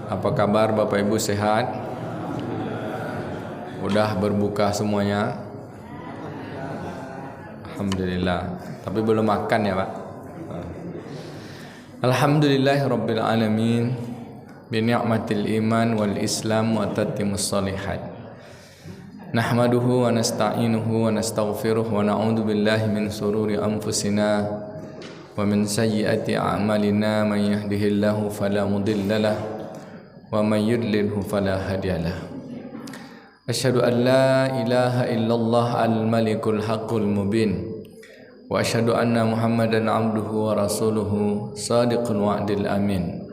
Apa kabar Bapak Ibu, sehat? Udah berbuka semuanya? Alhamdulillah. Tapi belum makan ya Pak? Alhamdulillahirabbil alamin bi ni'matil iman wal islam wa tatimmus shalihat. Nahmaduhu wa nasta'inuhu wa nastaghfiruh wa na'udzu billahi min shururi anfusina wa min sayyiati a'malina, man yahdihillahu fala mudhillalah wa man yudlilhu fala hadiyalah. Asyhadu an la ilaha illallah al-malikul haqqul mubin wa asyhadu anna Muhammadan abduhu wa rasuluhu shadiqul wa'dil amin.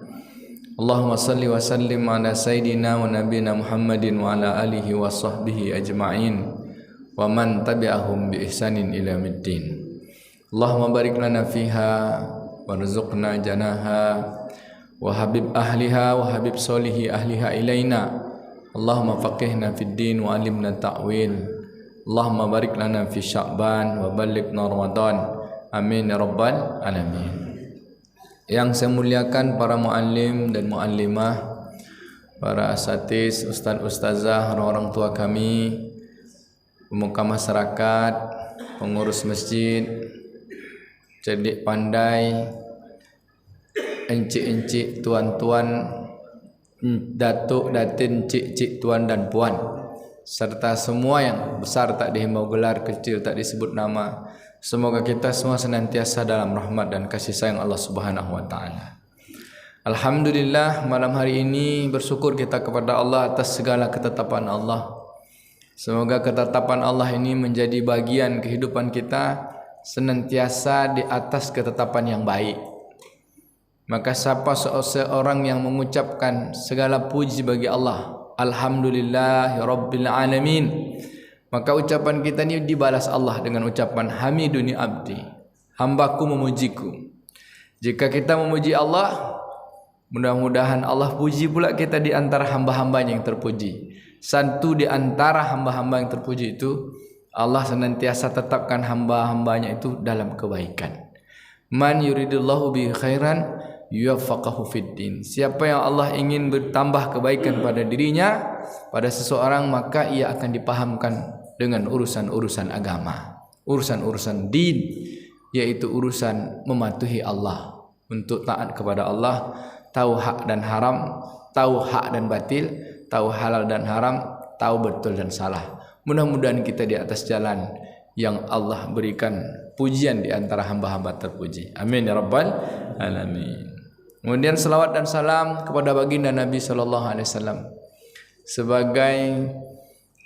Allahumma salli wa sallim ala sayyidina wa nabiyina Muhammadin wa ala alihi wa sahbihi ajma'in wa man tabi'ahum bi ihsanin ila middin. Allahumma barik lana fiha warzuqna janaha wa habib ahliha wa habib solihi ahliha ilaina. Allahumma faqihna fid din wa alimna ta'wil. Allahumma barik lana fi Sya'ban wa ballighna Ramadan. Amin ya rabbal alamin. Yang saya muliakan para muallim dan muallimah, para asatiz, ustaz ustazah, orang tua kami, pemuka masyarakat, pengurus masjid, cerdik pandai, encik-encik, tuan-tuan, datuk, datin, cik-cik, tuan dan puan, serta semua yang besar tak dihimbau gelar, kecil tak disebut nama. Semoga kita semua senantiasa dalam rahmat dan kasih sayang Allah Subhanahu wa taala. Alhamdulillah, malam hari ini bersyukur kita kepada Allah atas segala ketetapan Allah. Semoga ketetapan Allah ini menjadi bagian kehidupan kita, senantiasa di atas ketetapan yang baik. Maka siapa seorang yang mengucapkan segala puji bagi Allah, alhamdulillahirabbil alamin, maka ucapan kita ini dibalas Allah dengan ucapan hamiduni abdi, hambaku memujiku. Jika kita memuji Allah, mudah-mudahan Allah puji pula kita di antara hamba-hambanya yang terpuji. Satu di antara hamba-hamba yang terpuji itu, Allah senantiasa tetapkan hamba-hambanya itu dalam kebaikan. Man yuridullahu bi khairan yuwaffaqahu fid din. Siapa yang Allah ingin bertambah kebaikan pada dirinya, pada seseorang, maka ia akan dipahamkan dengan urusan-urusan agama, urusan-urusan din, yaitu urusan mematuhi Allah, untuk taat kepada Allah, tahu hak dan haram, tahu hak dan batil, tahu halal dan haram, tahu betul dan salah. Mudah-mudahan kita di atas jalan yang Allah berikan pujian di antara hamba-hamba terpuji. Amin ya rabbal alamin. Kemudian salawat dan salam kepada baginda Nabi sallallahu alaihi wasallam sebagai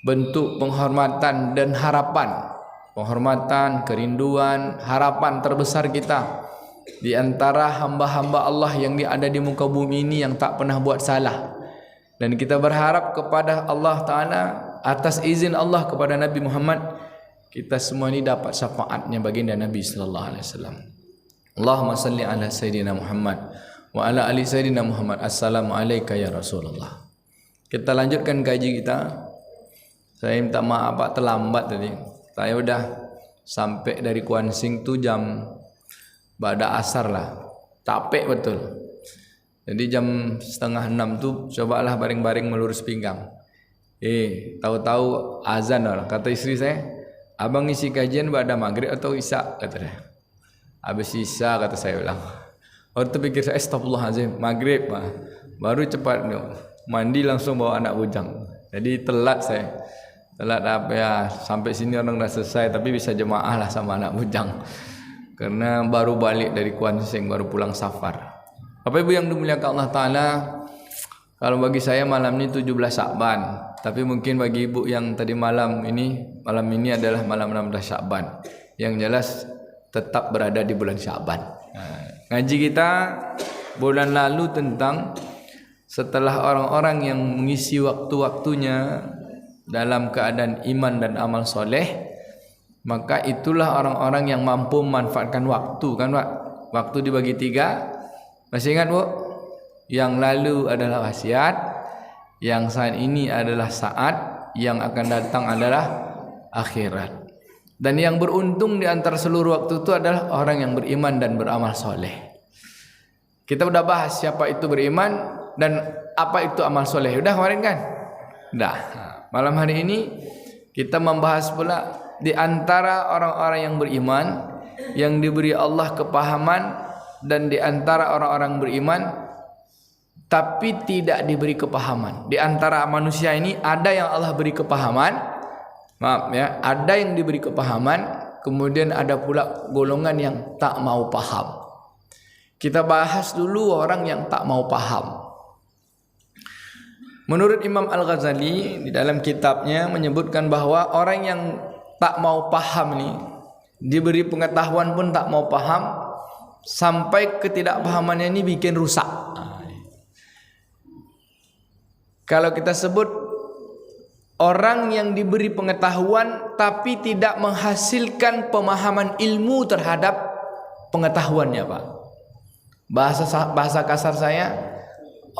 bentuk penghormatan dan harapan, penghormatan, kerinduan, harapan terbesar kita di antara hamba-hamba Allah yang ada di muka bumi ini yang tak pernah buat salah. Dan kita berharap kepada Allah Ta'ala atas izin Allah kepada Nabi Muhammad, kita semua ini dapat syafaatnya baginda Nabi sallallahu alaihi wasallam. Allahumma salli ala sayyidina Muhammad wa ala ali sayyidina Muhammad. Assalamu alayka ya Rasulullah. Kita lanjutkan kaji kita. Saya minta maaf Pak, terlambat tadi. Saya udah sampai dari Kuan Sing tu jam ba'da asar lah. Capek betul. Jadi jam 5:30 tu cobalah baring-baring melurus pinggang. Tahu-tahu azan lah. Kata istri saya, abang isi kajian ba'da maghrib atau isya? Kata dia. Habis isya, kata saya bilang. Waktu pikir saya, astagfirullahaladzim, maghrib Pak. Baru cepat mandi langsung bawa anak bujang. Jadi telat saya. Telat apa ya, sampai sini orang dah selesai, tapi bisa jemaah lah sama anak bujang. Karena baru balik dari Kuan Sing, baru pulang safar. Bapak Ibu yang dimuliakan Allah Ta'ala, kalau bagi saya malam ini 17 Sya'ban. Tapi mungkin bagi ibu yang tadi malam ini adalah malam 16 Sya'ban. Yang jelas tetap berada di bulan Sya'ban. Ngaji kita bulan lalu tentang setelah orang-orang yang mengisi waktu-waktunya dalam keadaan iman dan amal soleh, maka itulah orang-orang yang mampu memanfaatkan waktu, kan Pak? Waktu dibagi 3. Masih ingat Bu? Yang lalu adalah wasiat, yang saat ini adalah saat, yang akan datang adalah akhirat. Dan yang beruntung di antara seluruh waktu itu adalah orang yang beriman dan beramal soleh. Kita udah bahas siapa itu beriman dan apa itu amal soleh. Udah kemarin kan? Udah. Malam hari ini kita membahas pula di antara orang-orang yang beriman yang diberi Allah kepahaman dan di antara orang-orang beriman tapi tidak diberi kepahaman. Di antara manusia ini ada yang Allah beri kepahaman, maaf ya, ada yang diberi kepahaman, kemudian ada pula golongan yang tak mau paham. Kita bahas dulu orang yang tak mau paham. Menurut Imam Al-Ghazali di dalam kitabnya menyebutkan bahwa orang yang tak mau paham ni diberi pengetahuan pun tak mau paham, sampai ketidakpahamannya ini bikin rusak. Kalau kita sebut orang yang diberi pengetahuan tapi tidak menghasilkan pemahaman ilmu terhadap pengetahuannya, Pak. Bahasa kasar saya,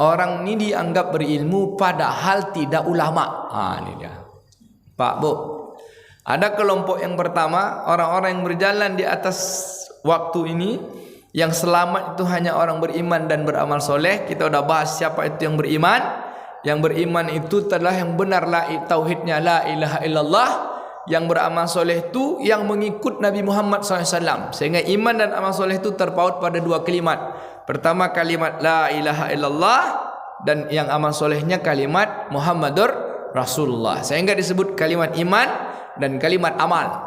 orang ini dianggap berilmu padahal tidak ulama. Ini dia. Pak, Bu. Ada kelompok yang pertama, orang-orang yang berjalan di atas waktu ini, yang selamat itu hanya orang beriman dan beramal soleh. Kita sudah bahas siapa itu yang beriman. Yang beriman itu adalah yang benar tauhidnya la ilaha illallah. Yang beramal soleh itu yang mengikut Nabi Muhammad SAW. Sehingga iman dan amal soleh itu terpaut pada dua kalimat. Pertama kalimat la ilaha illallah, dan yang amal solehnya kalimat Muhammadur Rasulullah. Sehingga disebut kalimat iman dan kalimat amal.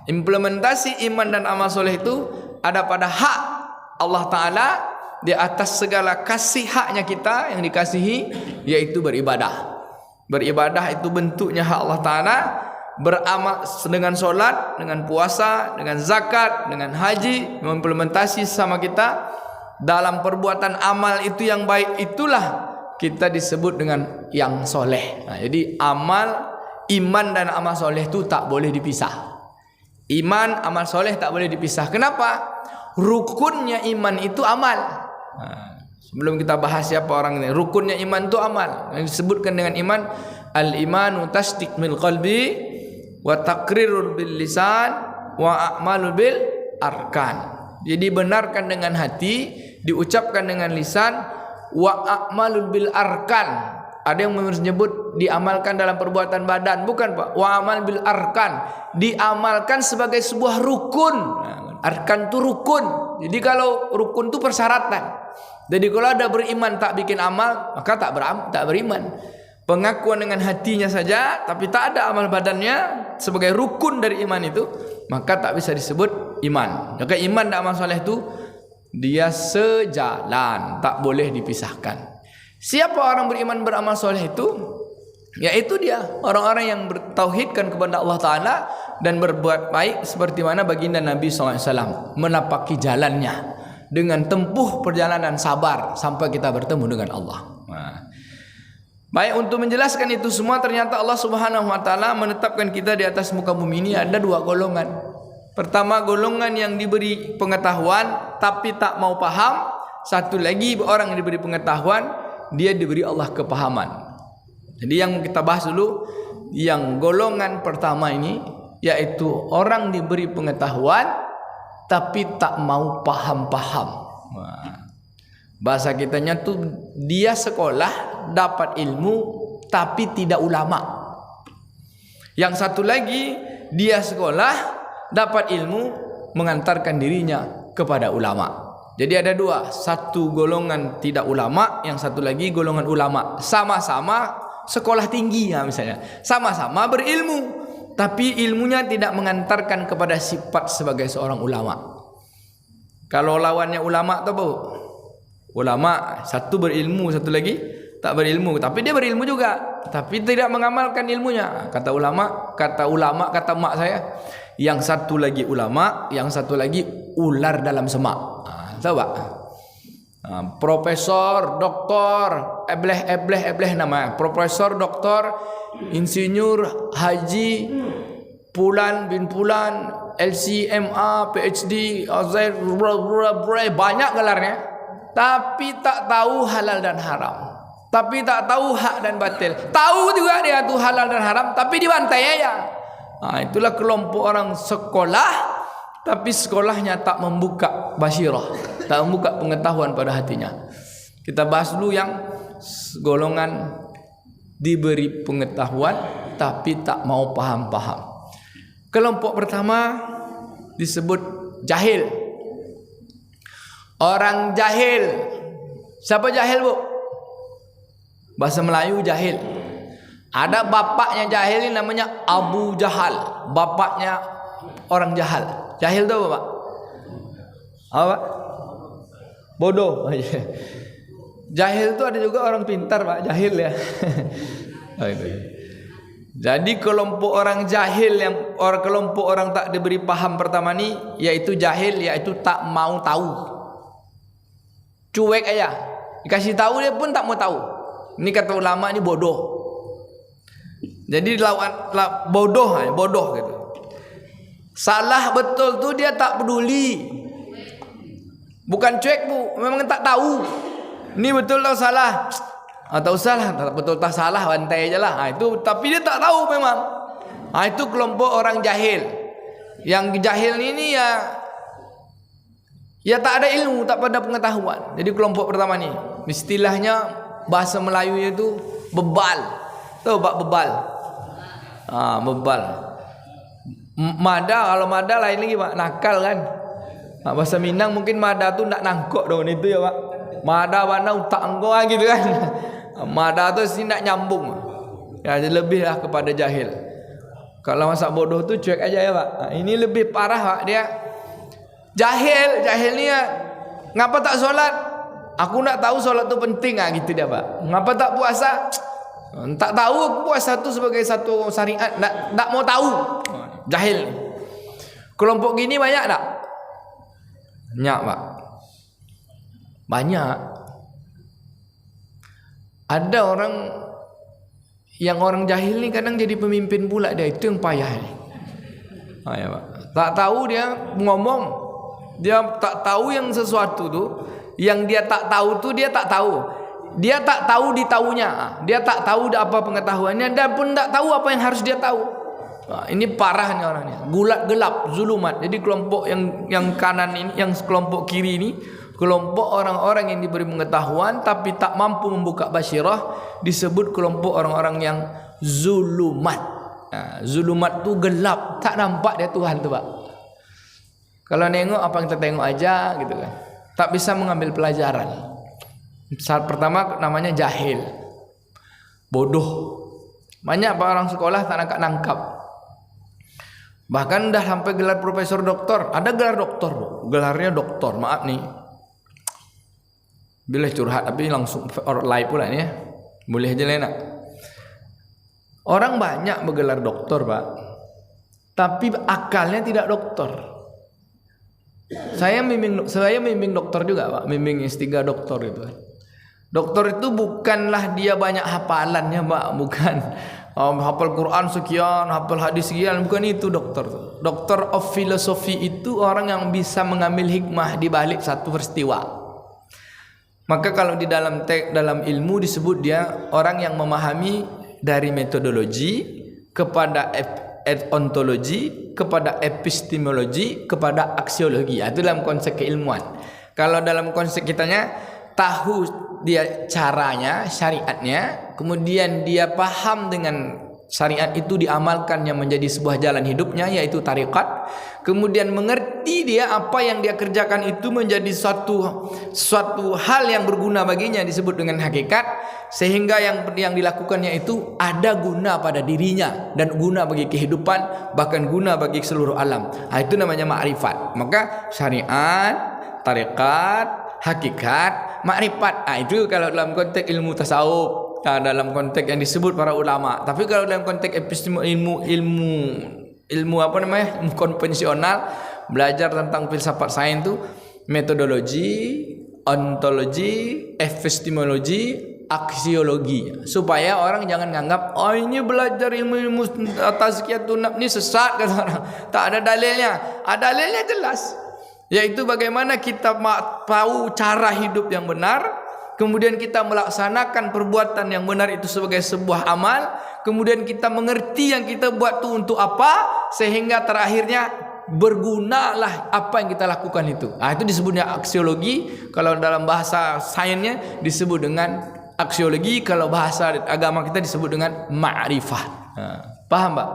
Implementasi iman dan amal soleh itu ada pada hak Allah Ta'ala di atas segala kasih haknya kita yang dikasihi, yaitu beribadah. Beribadah itu bentuknya hak Allah Ta'ala. Beramal dengan solat, dengan puasa, dengan zakat, dengan haji, mengimplementasi sama kita dalam perbuatan amal itu yang baik, itulah kita disebut dengan yang soleh. Jadi amal, iman dan amal soleh itu tak boleh dipisah. Iman, amal soleh tak boleh dipisah. Kenapa? Rukunnya iman itu amal. Sebelum kita bahas siapa orang ini, rukunnya iman itu amal. Yang disebutkan dengan iman, al-imanu tasdiq bil qalbi wa taqrirul bil lisan wa a'malu bil arkan. Jadi benarkan dengan hati, diucapkan dengan lisan, wa a'malu bil arkan. Ada yang menyebut diamalkan dalam perbuatan badan, bukan Pak. Wa amal bil arkan, diamalkan sebagai sebuah rukun. Arkan itu rukun. Jadi kalau rukun itu persyaratan. Jadi kalau ada beriman tak bikin amal, maka tak beriman. Pengakuan dengan hatinya saja tapi tak ada amal badannya sebagai rukun dari iman itu, maka tak bisa disebut iman. Maka iman dan amal soleh itu dia sejalan, tak boleh dipisahkan. Siapa orang beriman beramal soleh itu? Yaitu dia orang-orang yang bertauhidkan kepada Allah Ta'ala dan berbuat baik seperti mana baginda Nabi SAW menapaki jalannya dengan tempuh perjalanan sabar sampai kita bertemu dengan Allah. Baik, untuk menjelaskan itu semua, ternyata Allah Subhanahu wa Ta'ala menetapkan kita di atas muka bumi ini ada dua golongan. Pertama, golongan yang diberi pengetahuan tapi tak mau paham. Satu lagi, orang yang diberi pengetahuan, dia diberi Allah kepahaman. Jadi yang kita bahas dulu, yang golongan pertama ini, yaitu orang diberi pengetahuan tapi tak mau paham-paham. Bahasa kitanya tuh dia sekolah dapat ilmu tapi tidak ulama. Yang satu lagi, dia sekolah dapat ilmu mengantarkan dirinya kepada ulama. Jadi ada dua, satu golongan tidak ulama, yang satu lagi golongan ulama. Sama-sama sekolah tinggi misalnya, sama-sama berilmu, tapi ilmunya tidak mengantarkan kepada sifat sebagai seorang ulama. Kalau lawannya ulama tu apa? Ulama satu berilmu, satu lagi tak berilmu, tapi dia berilmu juga, tapi tidak mengamalkan ilmunya. Kata ulama, kata mak saya, yang satu lagi ulama, yang satu lagi ular dalam semak. Tahu tak? Profesor, doktor, ebleh nama. Profesor, doktor, insinyur, haji, Pulan bin Pulan, LCMA, PhD, Azair, banyak gelarnya. Tapi tak tahu halal dan haram. Tapi tak tahu hak dan batil. Tahu juga dia tu halal dan haram, tapi dibantai aja. Itulah kelompok orang sekolah, tapi sekolahnya tak membuka basirah. tak membuka pengetahuan pada hatinya. Kita bahas dulu yang golongan diberi pengetahuan tapi tak mau paham-paham. Kelompok pertama disebut jahil. Orang jahil. Siapa jahil, Bu? Bahasa Melayu jahil. Ada bapaknya jahil ini namanya Abu Jahal. Bapaknya orang jahal. Jahil itu apa, Pak? Apa? Bodoh. Jahil itu ada juga orang pintar, Pak. Jahil ya. Jadi kelompok orang jahil kelompok orang tak diberi paham pertama ni yaitu jahil, yaitu tak mau tahu. Cuek aja. Dikasih tahu dia pun tak mau tahu. Ini kata ulama ni bodoh. Jadi bodoh gitu. Salah betul tu dia tak peduli. Bukan cuek, Bu, memang tak tahu. Ini betul atau salah? Tak usah lah, betul tak salah bantai aja lah. Itu tapi dia tak tahu memang. Itu kelompok orang jahil. Yang jahil ini ya tak ada ilmu, tak pada pengetahuan. Jadi kelompok pertama ni, istilahnya bahasa Melayu itu bebal. Tahu Pak bebal? Bebal. Mada, kalau mada lain lagi Pak, nakal kan. Bahasa Minang mungkin mada tu nak nangkok daun itu ya Pak. Mada mana utak engkau gitu kan. Mada tu sini nak nyambung. Ya lebihlah kepada jahil. Kalau masa bodoh tu cuek aja ya Pak. Ini lebih parah Pak, dia jahil ni ya. Ngapa tak solat? Aku nak tahu solat tu penting gitu dia Pak. Ngapa tak puasa? Tak tahu puasa tu sebagai satu syariat, tak mau tahu. Jahil. Kelompok gini banyak tak? Banyak Pak. Banyak. Ada orang jahil ni kadang jadi pemimpin pula dia, itu yang payah ni. Ya Pak. Tak tahu dia ngomong, dia tak tahu yang sesuatu tu, yang dia tak tahu tu dia tak tahu. Dia tak tahu ditahunya. Dia tak tahu apa pengetahuannya dan pun tak tahu apa yang harus dia tahu. Ini parahnya orangnya. Gulat gelap, zulumat. Jadi kelompok yang kanan ini, yang kelompok kiri ini, kelompok orang-orang yang diberi pengetahuan tapi tak mampu membuka basirah, disebut kelompok orang-orang yang zulumat. Zulumat tu gelap, tak nampak dia Tuhan tu Pak. Kalau nengok apa yang kita tengok aja gitu kan. Tak bisa mengambil pelajaran. Saat pertama namanya jahil, bodoh. Banyak Pak orang sekolah tak nangkap. Bahkan dah sampai gelar profesor doktor. Ada gelar doktor, gelarnya doktor. Maaf nih, bila curhat tapi langsung live pula nih ya. Boleh aja lah nak. Orang banyak bergelar doktor Pak, tapi akalnya tidak doktor. Saya membimbing doktor juga Pak, membimbing S3 doktor itu. Doktor itu bukanlah dia banyak hafalannya Pak, bukan hafal Quran sekian, hafal hadis sekian, bukan itu doktor. Doktor of philosophy itu orang yang bisa mengambil hikmah di balik satu peristiwa. Maka kalau di dalam ilmu disebut dia orang yang memahami dari metodologi kepada ontologi, kepada epistemologi, kepada aksiologi. Itu dalam konsep keilmuan. Kalau dalam konsep kitanya, tahu dia caranya, syariatnya, kemudian dia paham dengan syariat itu diamalkannya menjadi sebuah jalan hidupnya, yaitu tariqat. Kemudian mengerti dia apa yang dia kerjakan itu menjadi suatu hal yang berguna baginya, disebut dengan hakikat, sehingga yang dilakukannya itu ada guna pada dirinya dan guna bagi kehidupan, bahkan guna bagi seluruh alam. Itu namanya ma'rifat. Maka syariat, tariqat, hakikat, makrifat. Itu kalau dalam konteks ilmu tasawuf, dalam konteks yang disebut para ulama. Tapi kalau dalam konteks ilmu apa namanya? Konvensional, belajar tentang filsafat sains itu metodologi, ontologi, epistemologi, aksiologi. Supaya orang jangan nganggap ini belajar ilmu tazkiyatun nafs ini sesat kata orang. Tak ada dalilnya. Ada dalilnya jelas. Yaitu bagaimana kita tahu cara hidup yang benar, kemudian kita melaksanakan perbuatan yang benar itu sebagai sebuah amal, kemudian kita mengerti yang kita buat itu untuk apa, sehingga terakhirnya bergunalah apa yang kita lakukan itu. Itu disebutnya aksiologi. Kalau dalam bahasa sainsnya disebut dengan aksiologi. Kalau bahasa agama kita disebut dengan ma'rifah. Paham Pak?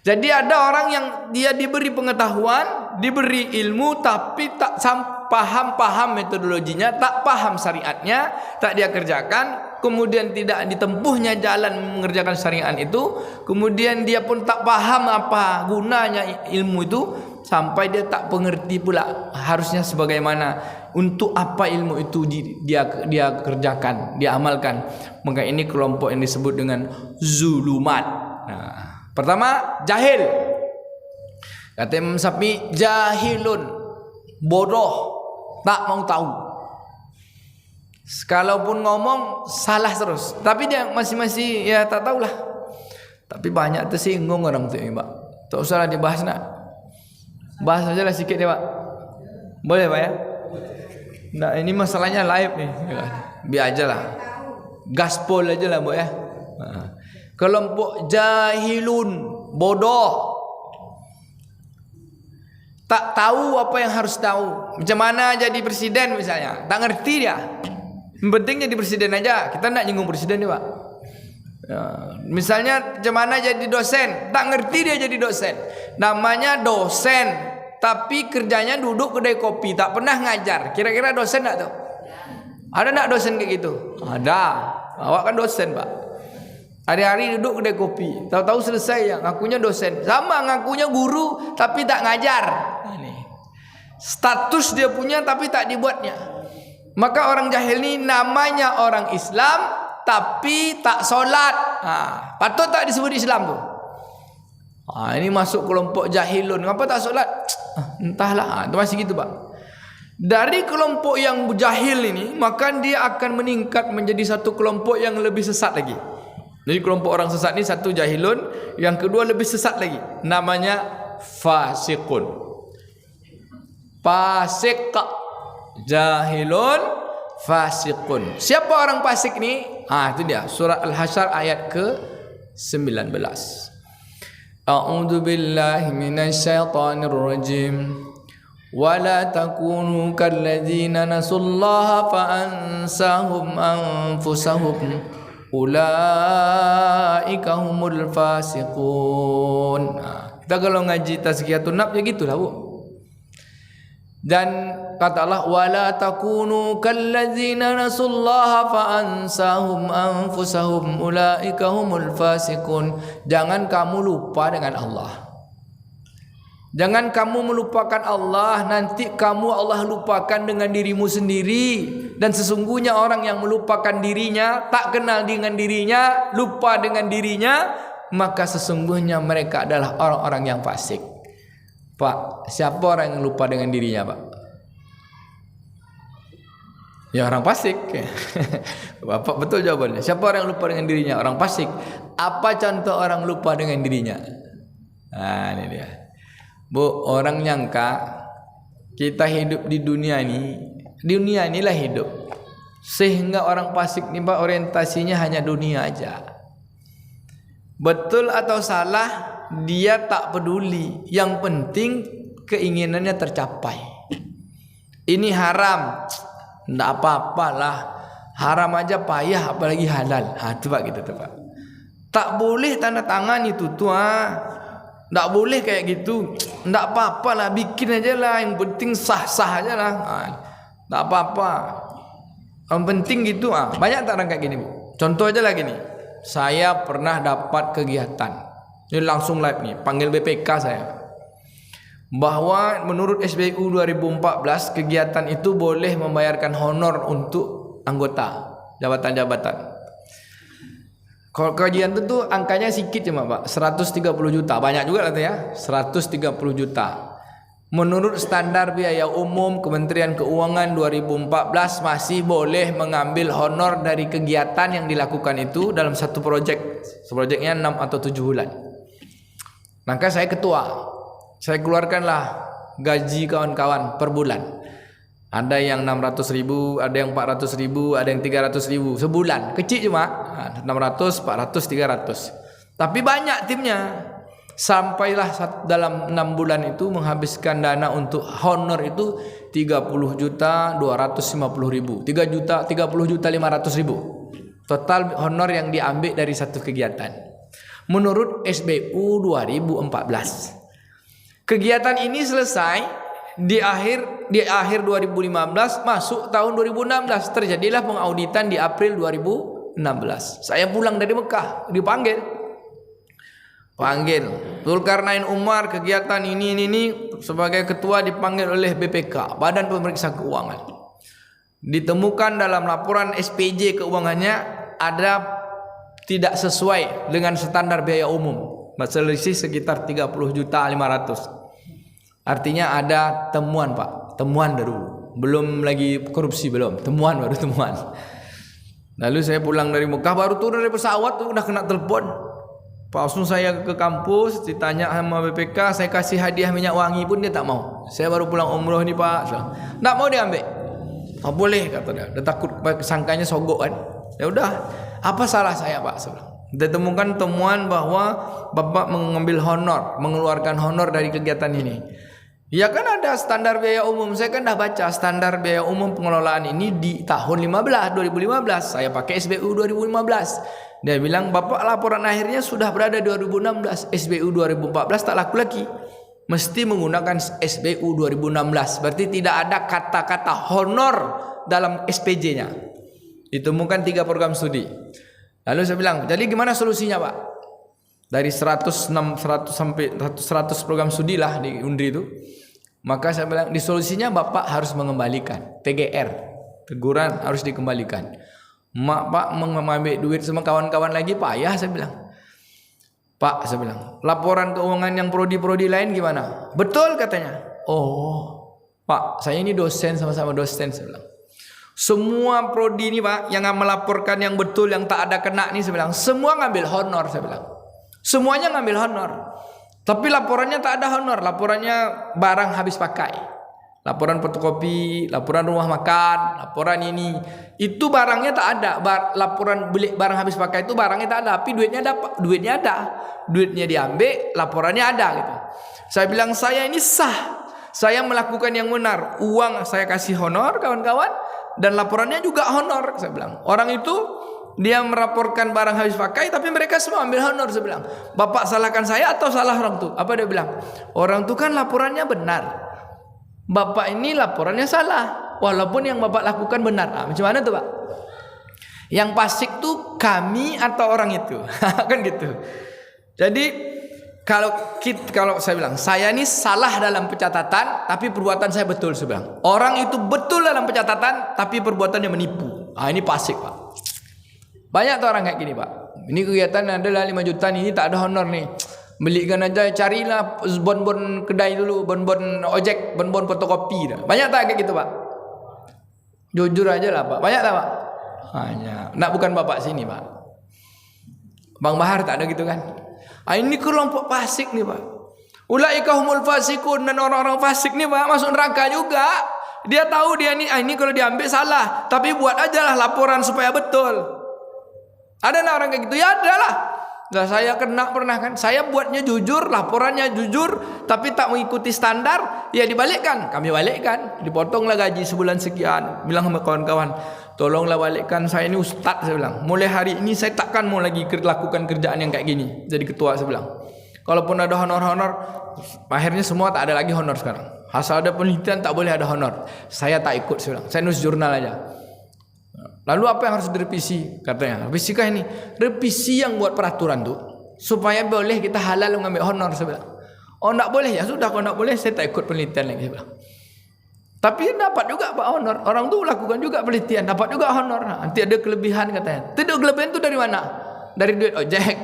Jadi ada orang yang dia diberi pengetahuan, diberi ilmu, tapi tak paham metodologinya, tak paham syariatnya, tak dia kerjakan, kemudian tidak ditempuhnya jalan mengerjakan syariat itu, kemudian dia pun tak paham apa gunanya ilmu itu, sampai dia tak mengerti pula harusnya sebagaimana, untuk apa ilmu itu dia kerjakan, dia amalkan. Maka ini kelompok yang disebut dengan zulumat. Pertama, jahil. Kata Imam Syafi'i, jahilun, bodoh, tak mau tahu. Sekalaupun ngomong salah terus, tapi dia masih ya tak tahulah. Tapi banyak tersinggung orang tu ni, Pak. Tak usahlah dibahas nak. Bahas sajalah sikit dia, Pak. Boleh, Pak ya? Nah, ini masalahnya live ni. Biar ajalah. Gaspol ajalah, Pak ya. Kelompok jahilun, bodoh, tak tahu apa yang harus tahu. Macam mana jadi presiden misalnya, tak ngerti dia. Yang penting jadi presiden aja. Kita nak nyinggung presiden ni Pak. Misalnya macam mana jadi dosen, tak ngerti dia jadi dosen. Namanya dosen, tapi kerjanya duduk kedai kopi, tak pernah ngajar. Kira-kira dosen tak tu? Ada tak dosen kayak gitu? Ada. Awak kan dosen Pak. Hari-hari duduk kedai kopi, tahu-tahu selesai ya, ngakunya dosen. Sama ngakunya guru tapi tak ngajar. Status dia punya tapi tak dibuatnya. Maka orang jahil ni namanya orang Islam tapi tak solat. Patut tak disebut Islam tu? Ini masuk kelompok jahilun. Kenapa tak solat? Entahlah. Itu masih gitu Pak. Dari kelompok yang jahil ini, maka dia akan meningkat menjadi satu kelompok yang lebih sesat lagi. Jadi kelompok orang sesat ni, satu jahilun, yang kedua lebih sesat lagi, namanya fasikun. Fasik, jahilun, fasikun. Siapa orang fasik ni? Itu dia, surah Al-Hasyr ayat ke-19. A'udzu billahi minasyaitonir rajim. Wala takunu kalladzina nasullaha fa ansahum anfusahum ulaika humul fasiqun. Kita kalau ngaji tazkiyatun nafs ya gitulah Bu. Dan kata Allah, wala takunu kalladzina nasullaha fa ansahum anfusahum ulaika humul fasiqun. Jangan kamu lupa dengan Allah. Jangan kamu melupakan Allah, nanti kamu Allah lupakan dengan dirimu sendiri. Dan sesungguhnya orang yang melupakan dirinya, tak kenal dengan dirinya, lupa dengan dirinya, maka sesungguhnya mereka adalah orang-orang yang fasik. Pak, siapa orang yang lupa dengan dirinya Pak? Ya orang fasik. Bapak betul jawabannya. Siapa orang yang lupa dengan dirinya? Orang fasik. Apa contoh orang lupa dengan dirinya? Ini dia. Bu, orang nyangka kita hidup di dunia ini, dunia inilah hidup. Sehingga orang fasik ni Pak, orientasinya hanya dunia aja. Betul atau salah, dia tak peduli. Yang penting keinginannya tercapai. Ini haram, tidak apa-apalah. Haram aja payah, apalagi halal. Itu Pak, gitu tuh Pak. Tak boleh tanda tangan itu tuh. Tak boleh kayak gitu. Tak apa-apalah, bikin aja lah. Yang penting sah-sah aja lah. Tak apa-apa. Yang penting gitu. Banyak tak orang kayak gini Bu. Contoh aja lah gini. Saya pernah dapat kegiatan. Ini langsung live nih. Panggil BPK saya. Bahwa menurut SBU 2014, kegiatan itu boleh membayarkan honor untuk anggota jabatan-jabatan. Kalau kajian itu tuh angkanya sedikit cuma Pak, 130 juta. Banyak juga lah tuh ya, 130 juta. Menurut standar biaya umum Kementerian Keuangan 2014 masih boleh mengambil honor dari kegiatan yang dilakukan itu dalam satu proyek. Proyeknya 6 atau 7 bulan. Maka saya ketua. Saya keluarkanlah gaji kawan-kawan per bulan. Ada yang 600.000, ada yang 400.000, ada yang 300.000 sebulan. Kecil cuma 600, 400, 300. Tapi banyak timnya. Sampailah dalam 6 bulan itu menghabiskan dana untuk honor itu 30.250.000, 30.500.000 total honor yang diambil dari satu kegiatan. Menurut SBU 2014. Kegiatan ini selesai di akhir 2015, masuk tahun 2016 terjadilah pengauditan di April 2016. Saya pulang dari Mekah, dipanggil Zulkarnain Umar, kegiatan ini sebagai ketua dipanggil oleh BPK, Badan Pemeriksa Keuangan. Ditemukan dalam laporan SPJ keuangannya ada tidak sesuai dengan standar biaya umum, selisih sekitar 30.500.000. Artinya ada temuan, Pak. Temuan dulu. Belum lagi korupsi, belum. Baru temuan. Lalu saya pulang dari Mekah, baru turun dari pesawat tuh udah kena telepon. Langsung saya ke kampus, ditanya sama BPK, saya kasih hadiah minyak wangi pun dia tak mau. Saya baru pulang umroh nih, Pak. Tak mau diambil. Tak boleh, kata dia. Dia takut sangkanya sogok kan. Ya udah, apa salah saya, Pak? Ditemukan temuan bahwa Bapak mengambil honor, mengeluarkan honor dari kegiatan ini. Ya kan ada standar biaya umum. Saya kan dah baca standar biaya umum pengelolaan ini di tahun 2015. Saya pakai SBU 2015. Dia bilang, Bapak laporan akhirnya sudah berada di 2016. SBU 2014 tak laku lagi. Mesti menggunakan SBU 2016. Berarti tidak ada kata-kata honor dalam SPJ-nya. Ditemukan 3 program studi. Lalu saya bilang, jadi gimana solusinya, Pak? Dari 100 sampai 100 program studi lah di Undri itu. Maka saya bilang, di solusinya Bapak harus mengembalikan TGR, teguran harus dikembalikan. Pak mengambil duit sama kawan-kawan lagi payah, saya bilang. Pak, saya bilang, laporan keuangan yang prodi-prodi lain gimana? Betul katanya. Oh, Pak, saya ini dosen, sama-sama dosen, saya bilang. Semua prodi ini, Pak, yang melaporkan yang betul, yang tak ada kena nih, saya bilang, semua ngambil honor, saya bilang. Semuanya ngambil honor. Tapi laporannya tak ada honor, laporannya barang habis pakai. Laporan fotokopi, laporan rumah makan, laporan ini. Itu barangnya tak ada. Laporan beli barang habis pakai itu barangnya tak ada, tapi duitnya ada. Duitnya diambil, laporannya ada gitu. Saya bilang, saya ini sah. Saya melakukan yang benar. Uang saya kasih honor kawan-kawan, dan laporannya juga honor, saya bilang. Orang itu dia melaporkan barang habis pakai, tapi mereka semua ambil honor. Saya bilang, Bapak salahkan saya atau salah orang tu? Apa dia bilang? Orang tu kan laporannya benar, Bapak ini laporannya salah, walaupun yang Bapak lakukan benar. Macam mana tu, Pak? Yang fasik tu kami atau orang itu? Kan gitu. Jadi kalau saya bilang, saya ini salah dalam pencatatan, tapi perbuatan saya betul, saya bilang. Orang itu betul dalam pencatatan, tapi perbuatannya menipu. Ini fasik, Pak. Banyak tuh orang kayak gini, Pak. Ini kegiatan adalah 5 juta ini tak ada honor nih. Belikan aja, carilah bon-bon kedai dulu, bon-bon ojek, bon-bon fotokopi dah. Banyak tak kayak gitu, Pak? Jujur aja lah, Pak. Banyak tak, Pak? Banyak. Nak bukan Bapak sini, Pak. Bang Bahar tak ada gitu kan? Ini kelompok fasik nih, Pak. Ulaika humul fasikun, dan orang-orang fasik nih, Pak, masuk neraka juga. Dia tahu dia ini kalau diambil salah, tapi buat aja lah laporan supaya betul. Ada lah orang kayak gitu? Ya ada lah. Nah, saya kena pernah kan. Saya buatnya jujur, laporannya jujur, tapi tak mengikuti standar, ya dibalikkan. Kami balikkan, dipotonglah gaji sebulan sekian. Bilang sama kawan-kawan, tolonglah balikkan, saya ini ustaz, saya bilang. Mulai hari ini saya takkan mau lagi lakukan kerjaan yang kayak gini. Jadi ketua, saya bilang. Kalaupun ada honor-honor, akhirnya semua tak ada lagi honor sekarang. Asal ada penelitian tak boleh ada honor. Saya tak ikut, saya bilang. Saya nulis jurnal aja. Lalu apa yang harus direvisi? Katanya, revisikah ini? Revisi yang buat peraturan tuh, supaya boleh kita halal mengambil honor, saya bilang. Oh, tak boleh, ya sudah, kalau tak boleh saya tak ikut penelitian lagi, saya bilang. Tapi dapat juga Pak honor. Orang tuh lakukan juga penelitian, dapat juga honor. Nanti ada kelebihan katanya. Tidak, kelebihan itu dari mana? Dari duit ojek,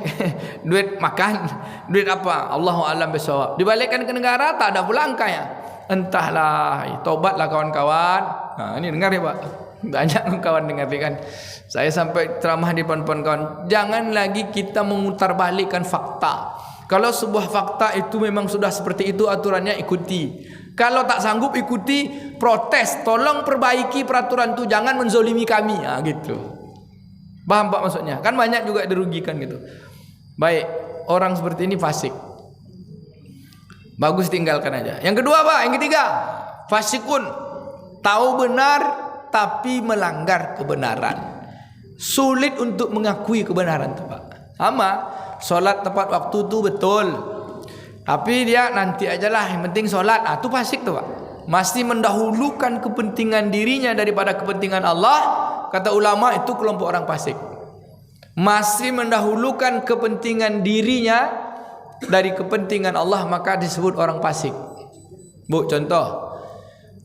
duit makan, duit apa? Allahu a'lam bishawab. Dibalikkan ke negara tak ada pula angkanya. Entahlah, tobatlah kawan-kawan. Nah, ini dengar ya, Pak. Banyak kawan dengar kan. Saya sampai ceramah di depan kawan, jangan lagi kita memutarbalikkan fakta. Kalau sebuah fakta itu memang sudah seperti itu aturannya, ikuti. Kalau tak sanggup ikuti, protes, tolong perbaiki peraturan itu, jangan menzolimi kami. Gitu. Paham Pak maksudnya? Kan banyak juga dirugikan gitu. Baik, orang seperti ini fasik. Bagus tinggalkan aja. Yang kedua apa? Yang ketiga, fasikun, tahu benar tapi melanggar kebenaran. Sulit untuk mengakui kebenaran tu Pak. Sama, solat tepat waktu tu betul, tapi dia nanti ajalah, yang penting solat. Tu fasik tu Pak. Masih mendahulukan kepentingan dirinya daripada kepentingan Allah. Kata ulama itu kelompok orang fasik. Masih mendahulukan kepentingan dirinya dari kepentingan Allah, maka disebut orang fasik. Bu, contoh,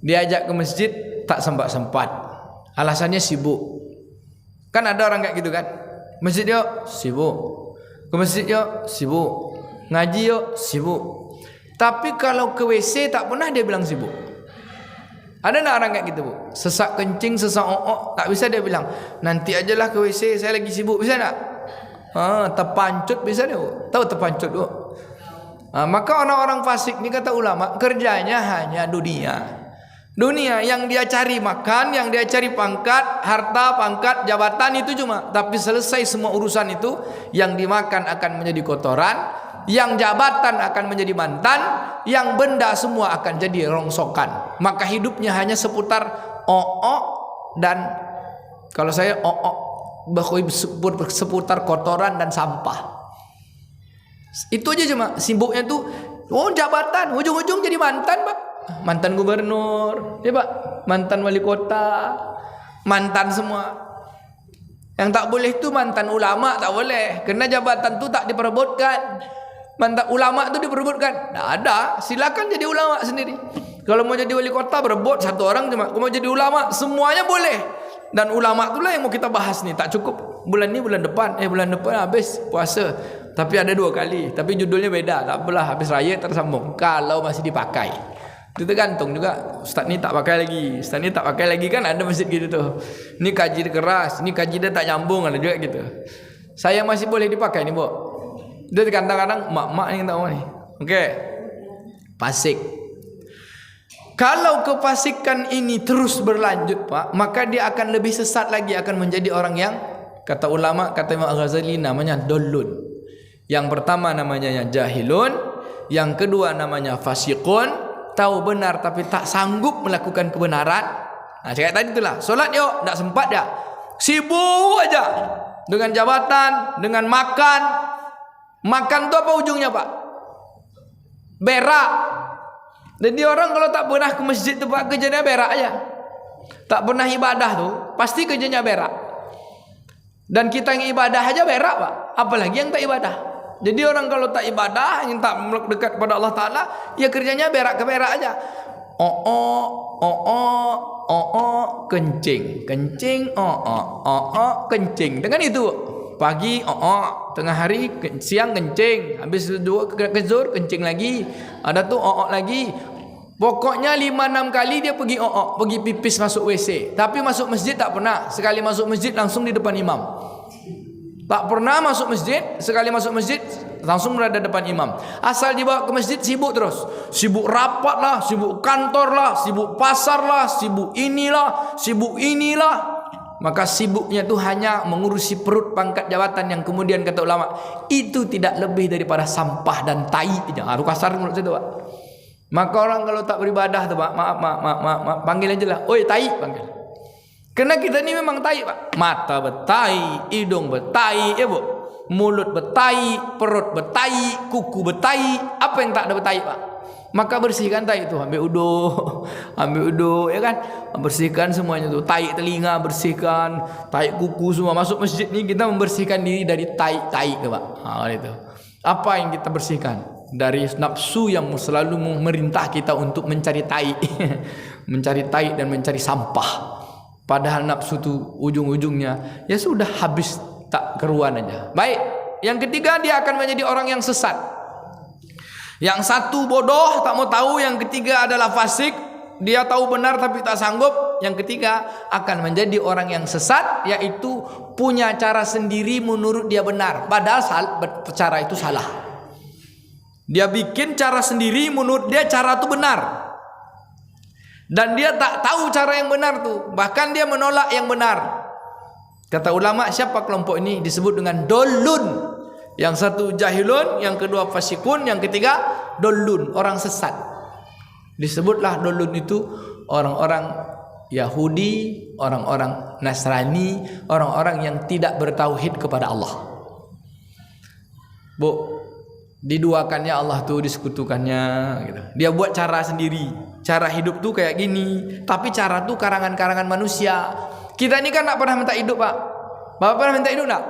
diajak ke masjid tak sempat-sempat, alasannya sibuk. Kan ada orang kayak gitu kan, masjid yuk sibuk, ke masjid yuk sibuk, ngaji yuk sibuk. Tapi kalau ke WC tak pernah dia bilang sibuk. Ada nak orang kayak gitu Bu? Sesak kencing, sesak tak bisa dia bilang nanti ajalah ke WC, saya lagi sibuk. Bisa tak? Terpancut bisa dia Bu? Tahu terpancut Bu? Maka orang-orang fasik ni kata ulama, kerjanya hanya dunia. Dunia yang dia cari makan, yang dia cari pangkat, harta, pangkat, jabatan itu cuma. Tapi selesai semua urusan itu, yang dimakan akan menjadi kotoran, yang jabatan akan menjadi mantan, yang benda semua akan jadi rongsokan. Maka hidupnya hanya seputar dan kalau saya seputar kotoran dan sampah. Itu aja cuma sibuknya tuh. Jabatan, ujung-ujung jadi mantan Pak. Mantan gubernur, ya Pak, mantan wali kota, mantan semua. Yang tak boleh itu mantan ulama, tak boleh, karena jabatan tu tak diperebutkan. Mantan ulama tu diperebutkan, tak ada. Silakan jadi ulama sendiri. Kalau mau jadi wali kota berebut satu orang cuma. Kalau mau jadi ulama semuanya boleh. Dan ulama itulah yang mau kita bahas nih. Tak cukup bulan ni, bulan depan habis puasa. Tapi ada 2 kali, tapi judulnya beda. Tak apalah, habis raya tersambung. Kalau masih dipakai, itu tergantung juga. Ustaz ni tak pakai lagi, ustaz ni tak pakai lagi, kan ada masjid gitu tuh. Ni kaji dia keras, ni kaji dia tak nyambung, ada juga gitu. Saya masih boleh dipakai ni Bu. Dia kadang-kadang mak-mak ni tak mau ni. Okey. Fasik. Kalau kefasikan ini terus berlanjut Pak, maka dia akan lebih sesat lagi, akan menjadi orang yang kata ulama, kata Imam Al-Ghazali, namanya dollun. Yang pertama namanya jahilun, yang kedua namanya fasikun, tahu benar tapi tak sanggup melakukan kebenaran. Cakap tadi itulah, solat yuk, tak sempat dia, sibuk aja dengan jabatan, dengan makan. Makan tu apa ujungnya Pak? Berak. Jadi orang kalau tak pernah ke masjid tu Pak, kerjanya berak aja. Tak pernah ibadah tu, pasti kerjanya berak. Dan kita yang ibadah aja berak Pak, apalagi yang tak ibadah. Jadi orang kalau tak ibadah, yang tak dekat pada Allah Ta'ala, ya kerjanya berak ke berak aja. Kencing, kencing, kencing. Dengan itu pagi tengah hari, siang kencing, habis 2 ke zuhur kencing lagi, ada tu lagi. Pokoknya 5-6 kali dia pergi pipis, masuk WC. Tapi masuk masjid tak pernah. Sekali masuk masjid langsung di depan imam. Tak pernah masuk masjid, sekali masuk masjid langsung berada depan imam. Asal dibawa ke masjid sibuk terus. Sibuk rapat lah, sibuk kantor lah, sibuk pasar lah, sibuk inilah, sibuk inilah. Maka sibuknya itu hanya mengurusi perut, pangkat, jabatan, yang kemudian kata ulama itu tidak lebih daripada sampah dan tai. Itu kasar menurut saya tu Pak. Maka orang kalau tak beribadah tu Pak, maaf, panggil aja lah, oi tai, panggil. Karena kita ni memang tai Pak. Mata bertai, hidung bertai, ya Bu. Mulut bertai, perut bertai, kuku bertai. Apa yang tak ada bertai Pak? Maka bersihkan tai itu, ambil uduk, ya kan? Bersihkan semuanya tu. Tai telinga bersihkan, tai kuku semua. Masuk masjid ni kita membersihkan diri dari tai tu Pak. Itu. Apa yang kita bersihkan? Dari nafsu yang selalu memerintah kita untuk mencari tai. Mencari tai dan mencari sampah. Padahal nafsu tu ujung-ujungnya ya sudah habis, tak keruan aja. Baik, yang ketiga dia akan menjadi orang yang sesat. Yang satu bodoh, tak mau tahu. Yang ketiga adalah fasik, dia tahu benar tapi tak sanggup. Yang ketiga akan menjadi orang yang sesat, yaitu punya cara sendiri menurut dia benar, padahal cara itu salah. Dia bikin cara sendiri menurut dia cara itu benar, dan dia tak tahu cara yang benar tu, bahkan dia menolak yang benar. Kata ulama, siapa kelompok ini disebut dengan dolun. Yang satu jahilun, yang kedua fasikun, yang ketiga dollun, orang sesat. Disebutlah dollun itu orang-orang Yahudi, orang-orang Nasrani, orang-orang yang tidak bertauhid kepada Allah. Bu, diduakannya Allah tuh, disekutukannya gitu. Dia buat cara sendiri. Cara hidup tuh kayak gini, tapi cara tuh karangan-karangan manusia. Kita ini kan tak pernah minta hidup, Pak. Bapak pernah minta hidup enggak?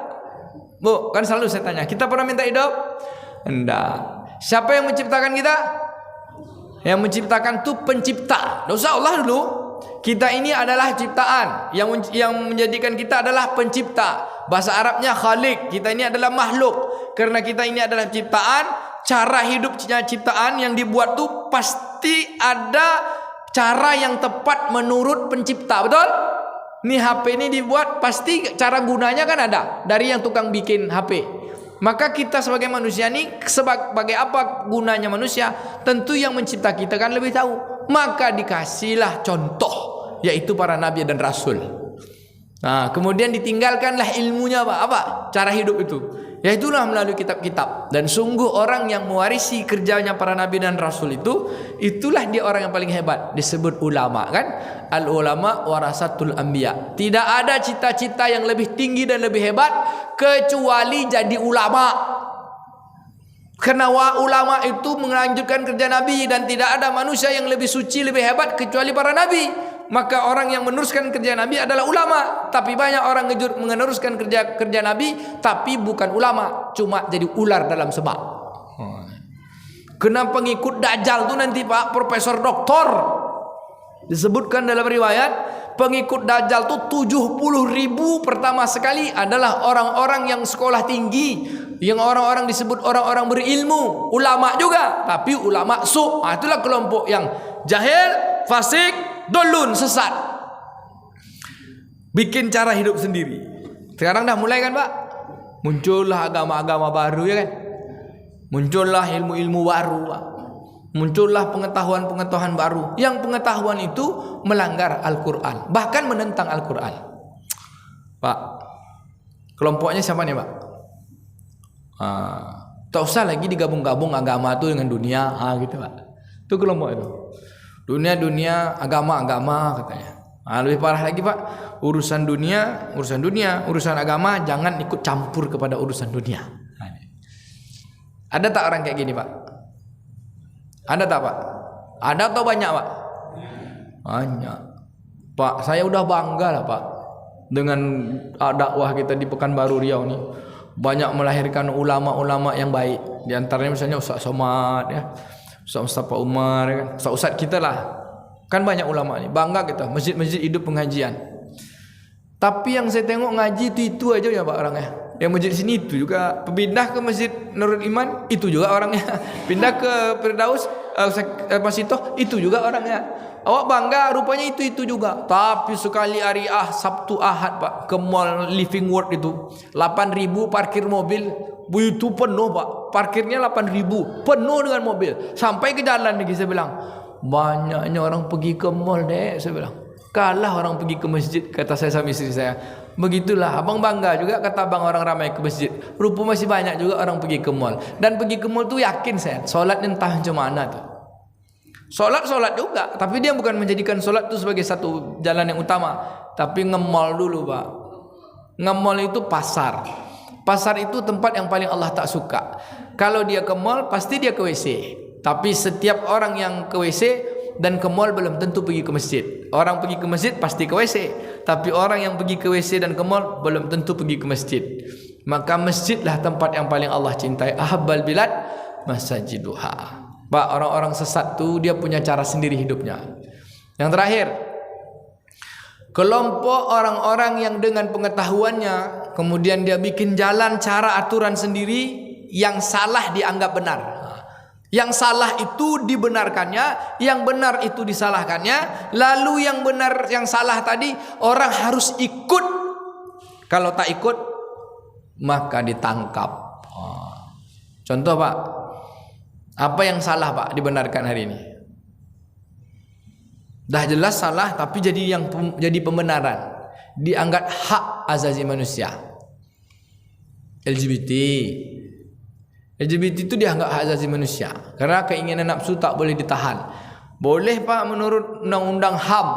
Bu, kan selalu saya tanya, kita pernah minta hidup? Enggak. Siapa yang menciptakan kita? Yang menciptakan tuh pencipta. Tidak usah Allah dulu. Kita ini adalah ciptaan. Yang menjadikan kita adalah pencipta. Bahasa Arabnya khalik. Kita ini adalah makhluk. Karena kita ini adalah ciptaan, cara hidupnya ciptaan yang dibuat tuh pasti ada cara yang tepat menurut pencipta. Betul? Nih HP ini dibuat pasti cara gunanya kan ada dari yang tukang bikin HP. Maka kita sebagai manusia ini sebagai apa gunanya manusia? Tentu yang mencipta kita kan lebih tahu. Maka dikasihlah contoh, yaitu para nabi dan rasul. Nah, kemudian ditinggalkanlah ilmunya apa? Cara hidup itu. Yaitulah melalui kitab-kitab. Dan sungguh orang yang mewarisi kerjanya para nabi dan rasul itu, itulah dia orang yang paling hebat. Disebut ulama kan? Al ulama warasatul anbiya. Tidak ada cita-cita yang lebih tinggi dan lebih hebat kecuali jadi ulama. Karena ulama itu melanjutkan kerja nabi, dan tidak ada manusia yang lebih suci, lebih hebat kecuali para nabi. Maka orang yang meneruskan kerja Nabi adalah ulama. Tapi banyak orang meneruskan kerja Nabi tapi bukan ulama, cuma jadi ular dalam sebak. Kena pengikut Dajjal tu nanti Pak, profesor doktor. Disebutkan dalam riwayat, pengikut Dajjal tu 70.000 pertama sekali adalah orang-orang yang sekolah tinggi, yang orang-orang disebut orang-orang berilmu, ulama juga, tapi ulama su'. Itulah kelompok yang jahil, fasik, dolun, sesat. Bikin cara hidup sendiri. Sekarang dah mulai kan Pak? Muncullah agama-agama baru ya kan? Muncullah ilmu-ilmu baru Pak. Muncullah pengetahuan-pengetahuan baru. Yang pengetahuan itu melanggar Al-Quran, bahkan menentang Al-Quran. Pak, kelompoknya siapa nih Pak? Tak usah lagi digabung-gabung agama itu dengan dunia, gitu Pak. Itu kelompok itu. Dunia agama katanya. Lebih parah lagi Pak, urusan dunia, urusan agama jangan ikut campur kepada urusan dunia. Ada tak orang kayak gini Pak? Ada tak Pak? Ada atau banyak Pak? Banyak Pak. Saya udah bangga lah Pak dengan dakwah kita di Pekanbaru Riau nih. Banyak melahirkan ulama-ulama yang baik. Di antaranya misalnya Ustaz Somad ya, Ustaz Mustafa Umar kan, Ustaz kita lah. Kan banyak ulama ni, bangga kita, masjid-masjid hidup pengajian. Tapi yang saya tengok ngaji itu aja ya Pak orangnya. Yang masjid sini itu juga, pindah ke Masjid Nurul Iman itu juga orangnya. Pindah ke Firdaus Masito itu juga orangnya. Awak bangga rupanya itu juga. Tapi sekali hari Sabtu Ahad Pak, ke mall Living World itu 8.000 parkir mobil. Itu penuh Pak, parkirnya 8.000, penuh dengan mobil. Sampai ke jalan lagi saya bilang, banyaknya orang pergi ke mall dek, saya bilang. Kalah orang pergi ke masjid, kata saya sama istri saya. Begitulah, abang bangga juga kata abang orang ramai ke masjid. Rupa masih banyak juga orang pergi ke mall. Dan pergi ke mall tu yakin saya, solat entah macam mana tu. Solat juga, tapi dia bukan menjadikan solat tu sebagai satu jalan yang utama. Tapi nge-mall dulu Pak. Nge-mall itu pasar. Pasar itu tempat yang paling Allah tak suka. Kalau dia ke mall pasti dia ke WC. Tapi setiap orang yang ke WC dan ke mall belum tentu pergi ke masjid. Orang pergi ke masjid pasti ke WC. Tapi orang yang pergi ke WC dan ke mall belum tentu pergi ke masjid. Maka masjidlah tempat yang paling Allah cintai. Ahabbal bilad masajiduha. Pak, orang-orang sesat tu dia punya cara sendiri hidupnya. Yang terakhir, kelompok orang-orang yang dengan pengetahuannya kemudian dia bikin jalan cara aturan sendiri, yang salah dianggap benar. Yang salah itu dibenarkannya, yang benar itu disalahkannya. Lalu yang benar, yang salah tadi orang harus ikut. Kalau tak ikut maka ditangkap. Contoh Pak, apa yang salah Pak dibenarkan hari ini? Dah jelas salah tapi jadi pembenaran. Dianggap hak asasi manusia. LGBT, LGBT itu dianggap hak asasi manusia karena keinginan nafsu tak boleh ditahan. Boleh Pak menurut undang-undang HAM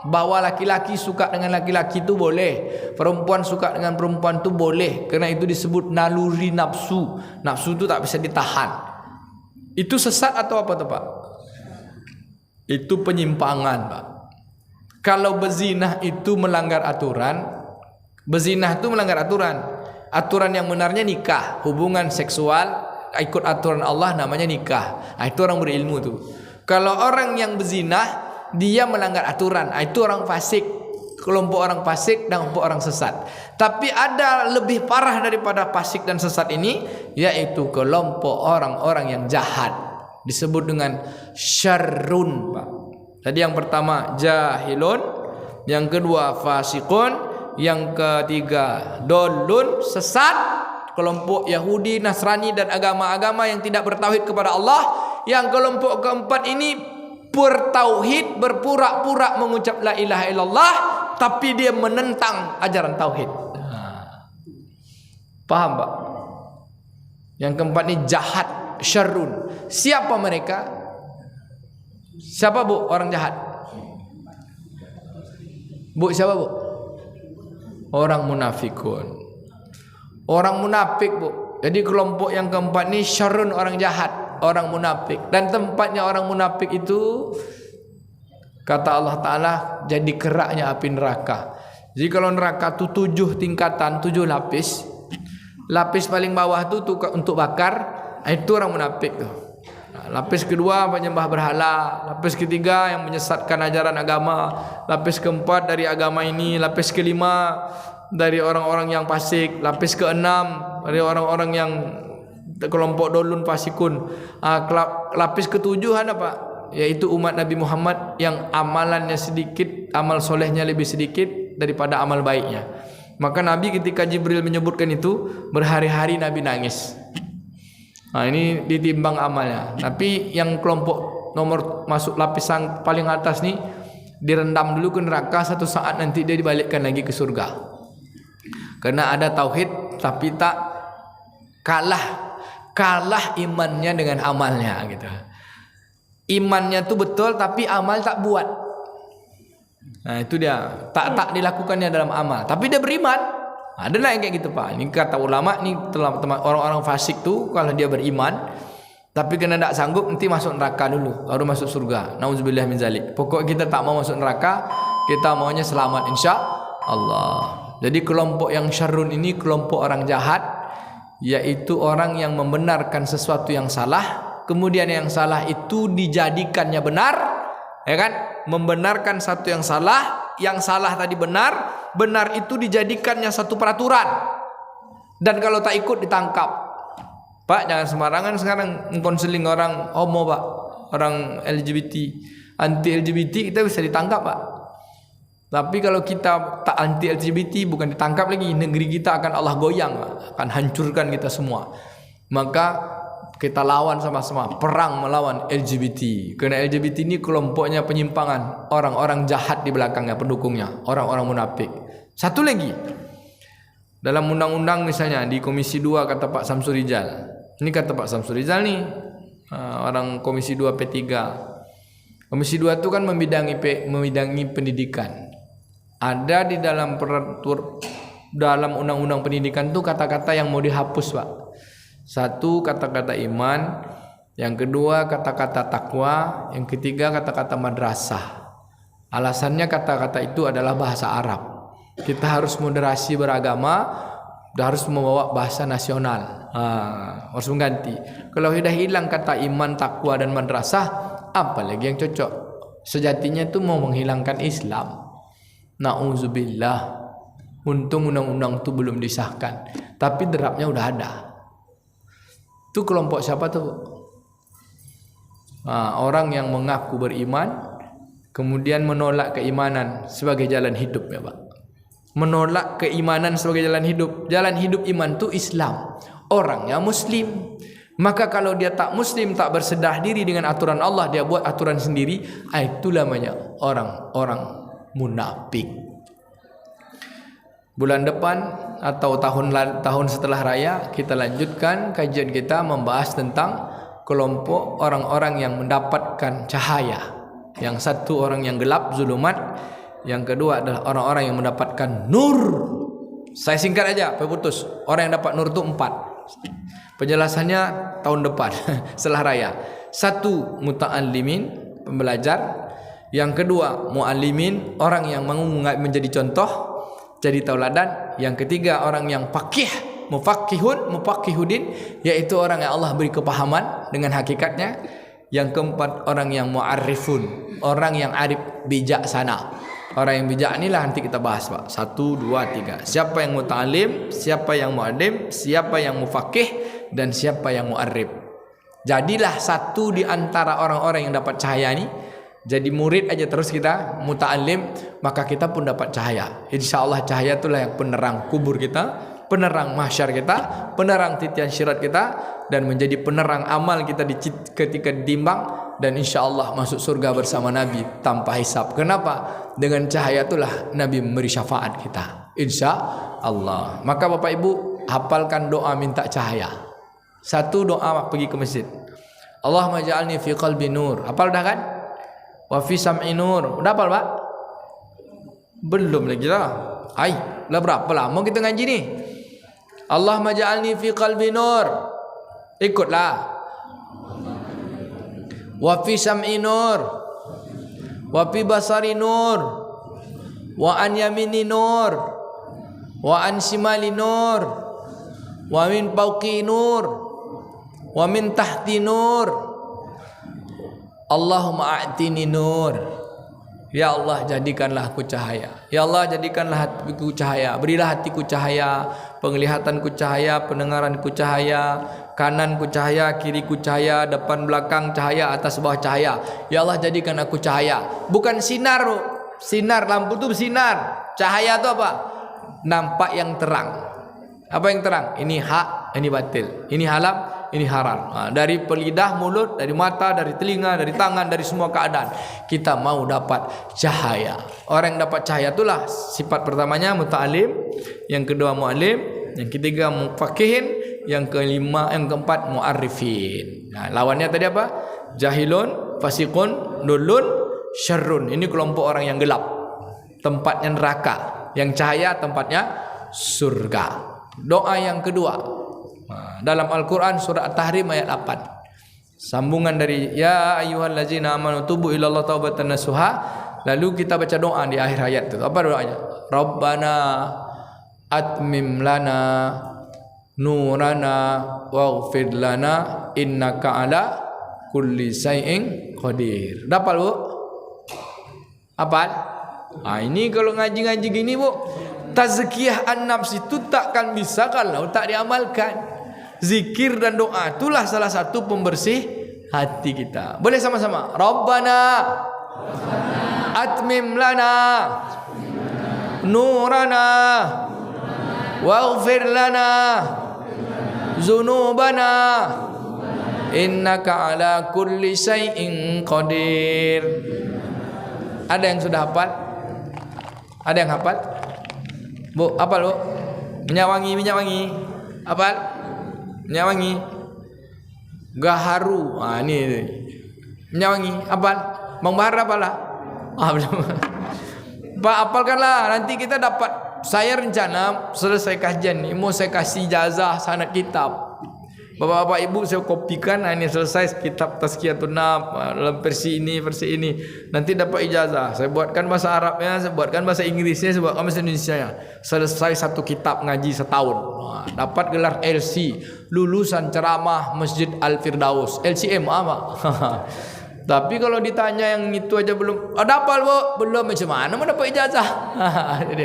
bahwa laki-laki suka dengan laki-laki itu boleh, perempuan suka dengan perempuan itu boleh, karena itu disebut naluri nafsu. Nafsu itu tak bisa ditahan. Itu sesat atau apa tuh Pak? Itu penyimpangan Pak. Kalau berzinah itu melanggar aturan, berzinah itu melanggar aturan. Aturan yang benarnya nikah, hubungan seksual ikut aturan Allah namanya nikah. Nah, itu orang berilmu tuh. Kalau orang yang berzinah dia melanggar aturan, itu orang fasik, kelompok orang fasik dan kelompok orang sesat. Tapi ada lebih parah daripada fasik dan sesat ini, yaitu kelompok orang-orang yang jahat, disebut dengan syarrun Pak. Tadi yang pertama jahilun, yang kedua fasikun, yang ketiga dolun, sesat, kelompok Yahudi, Nasrani dan agama-agama yang tidak bertauhid kepada Allah. Yang kelompok keempat ini bertauhid, berpura-pura mengucap la ilaha illallah, tapi dia menentang ajaran tauhid. Paham Pak? Yang keempat ini jahat, syarrun. Siapa mereka? Siapa Bu orang jahat? Bu siapa Bu? Orang munafikun. Orang munafik Bu. Jadi kelompok yang keempat ini syarrun, orang jahat, orang munafik. Dan tempatnya orang munafik itu kata Allah Ta'ala jadi keraknya api neraka. Jadi kalau neraka itu 7 tingkatan, 7 lapis. Lapis paling bawah itu untuk bakar, itu orang munafik tuh. Lapis kedua penyembah berhala, lapis ketiga yang menyesatkan ajaran agama, lapis keempat dari agama ini, lapis kelima dari orang-orang yang fasik, lapis keenam dari orang-orang yang kelompok dolun fasikun, lapis ketujuh ada Pak, yaitu umat Nabi Muhammad yang amalannya sedikit, amal solehnya lebih sedikit daripada amal baiknya. Maka Nabi ketika Jibril menyebutkan itu, berhari-hari Nabi nangis. Nah ini ditimbang amalnya. Tapi yang kelompok nomor masuk lapisan paling atas nih direndam dulu ke neraka, satu saat nanti dia dibalikkan lagi ke surga. Karena ada tauhid tapi tak kalah imannya dengan amalnya gitu. Imannya tuh betul tapi amal tak buat. Nah itu dia tak dilakukannya dalam amal, tapi dia beriman. Ada lah yang kayak gitu Pak. Ini kata ulama nih, orang-orang fasik tuh kalau dia beriman tapi kena tak sanggup nanti masuk neraka dulu baru masuk surga. Nauzubillah min zalik. Pokok kita tak mau masuk neraka, kita maunya selamat insya Allah. Jadi kelompok yang syarrun ini kelompok orang jahat, yaitu orang yang membenarkan sesuatu yang salah, kemudian yang salah itu dijadikannya benar, ya kan? Membenarkan satu yang salah tadi benar, benar itu dijadikannya satu peraturan. Dan kalau tak ikut ditangkap. Pak, jangan sembarangan sekarang mengkonseling orang homo Pak, orang LGBT, anti LGBT kita bisa ditangkap Pak. Tapi kalau kita tak anti LGBT bukan ditangkap lagi, negeri kita akan Allah goyang Pak, akan hancurkan kita semua. Maka kita lawan sama-sama, perang melawan LGBT. Karena LGBT ini kelompoknya penyimpangan, orang-orang jahat di belakangnya, pendukungnya, orang-orang munafik. Satu lagi, dalam undang-undang misalnya di Komisi 2 kata Pak Samsul Rizal. Ini kata Pak Samsul Rizal nih, orang Komisi 2 P3. Komisi 2 itu kan membidangi pendidikan. Ada di dalam undang-undang pendidikan itu kata-kata yang mau dihapus Pak. Satu kata-kata iman, yang kedua kata-kata takwa, yang ketiga kata-kata madrasah. Alasannya kata-kata itu adalah bahasa Arab. Kita harus moderasi beragama, harus membawa bahasa nasional. Harus mengganti. Kalau sudah hilang kata iman, takwa dan madrasah, apa lagi yang cocok? Sejatinya itu mau menghilangkan Islam. Na'udzubillah. Untung undang-undang itu belum disahkan, tapi derapnya udah ada. Itu kelompok siapa tuh? Orang yang mengaku beriman kemudian menolak keimanan sebagai jalan hidup ya Pak. Menolak keimanan sebagai jalan hidup. Jalan hidup iman itu Islam. Orangnya Muslim. Maka kalau dia tak Muslim, tak bersedah diri dengan aturan Allah, dia buat aturan sendiri, itu namanya orang-orang munafik. bulan depan atau tahun setelah raya kita lanjutkan kajian kita membahas tentang kelompok orang-orang yang mendapatkan cahaya. Yang satu orang yang gelap, zulumat. Yang kedua adalah orang-orang yang mendapatkan nur. Saya singkat aja, putus. Orang yang dapat nur itu 4. Penjelasannya tahun depan setelah raya. 1 muta'allimin, pembelajar. Yang kedua mu'allimin, orang yang mau menjadi contoh, jadi tauladan. Yang ketiga orang yang faqih, mufaqihudin, yaitu orang yang Allah beri kepahaman dengan hakikatnya. Yang keempat orang yang mu'arrifun, orang yang arif bijaksana. Orang yang bijak inilah nanti kita bahas, Pak. 1, 2, 3. Siapa yang muta'alim, siapa yang mu'alim, siapa yang mufaqih, dan siapa yang mu'arrif. Jadilah satu di antara orang-orang yang dapat cahaya ini. Jadi murid aja terus kita muta'alim, maka kita pun dapat cahaya. InsyaAllah cahaya itulah yang penerang kubur kita, penerang mahsyar kita, penerang titian syirat kita, dan menjadi penerang amal kita ketika ditimbang. Dan insyaAllah masuk surga bersama Nabi tanpa hisab. Kenapa? Dengan cahaya itulah Nabi memberi syafaat kita, insyaAllah. Maka Bapak Ibu hafalkan doa minta cahaya. 1 doa pergi ke masjid, Allahumma ja'alni fi qalbi nur. Hafal dah kan? Wa fi sam'i nur. Udah hafal, Pak? Belum lagi lah. Hai, lah berapa lama kita ngaji ni? Allahumma ja'alni fi qalbi nur. Ikutlah. Wa fi sam'i nur. Wa fi basari nur. Wa an yamini nur. Wa an shimali nur. Wa min fawqi nur. Wa min tahti nur. Allahumma a'tini nur. Ya Allah, jadikanlah aku cahaya. Ya Allah, jadikanlah hatiku cahaya. Berilah hatiku cahaya, penglihatanku cahaya, pendengaranku cahaya, kananku cahaya, kiriku cahaya, depan belakang cahaya, atas bawah cahaya. Ya Allah, jadikan aku cahaya. Bukan sinar, sinar lampu itu bersinar. Cahaya itu apa? Nampak yang terang. Apa yang terang? Ini hak, ini batil. Ini halal, ini haram. Dari lidah, mulut, dari mata, dari telinga, dari tangan, dari semua keadaan kita mau dapat cahaya. Orang yang dapat cahaya itulah sifat pertamanya muta'alim, yang kedua mu'alim, yang ketiga mufaqihin, yang kelima, yang keempat mu'arrifin. Nah, lawannya tadi apa? Jahilun, fasiqun, dulun, syarrun. Ini kelompok orang yang gelap, tempatnya neraka. Yang cahaya tempatnya surga. Doa yang kedua dalam Al-Quran surah At-Tahrim ayat 8, sambungan dari ya ayyuhallazina amanu tubu ilallah taubatan nasuha. Lalu kita baca doa di akhir ayat itu. Apa doanya? Rabbana atmim lana nurana waghfir lana innaka ala kulli syai'in qadir. Dapat, Bu? Apa? Ini kalau ngaji-ngaji gini, Bu, tazkiyah an-nafs itu takkan bisa kalau tak diamalkan. Zikir dan doa itulah salah satu pembersih hati kita. Boleh sama-sama. Rabbana atmim lana nurana waghfir lana zunubana innaka ala kulli syai'in qadir. Ada yang sudah hafal? Ada yang hafal? Bu, hafal, Bu? Minyak wangi. Hafal? Minyak wangi. Gaharu. Ini minyak wangi. Hafal? Bang Bahar hafal lah? Belum. Pak, hafalkanlah. Nanti kita dapat. Saya rencana selesai kajian ni mau saya kasih ijazah sanad kitab. Bapak-bapak ibu saya kopikan. Ini selesai kitab Tazkiyatun Nafs dalam versi ini. Nanti dapat ijazah. Saya buatkan bahasa Arabnya, saya buatkan bahasa Inggrisnya, saya buatkan bahasa Indonesianya. Selesai satu kitab ngaji setahun. Dapat gelar LC, lulusan ceramah Masjid Al-Firdaus. LCM apa? Tapi kalau ditanya yang itu aja belum. Dapat, Bu? Belum. Macam mana mau dapat ijazah? Jadi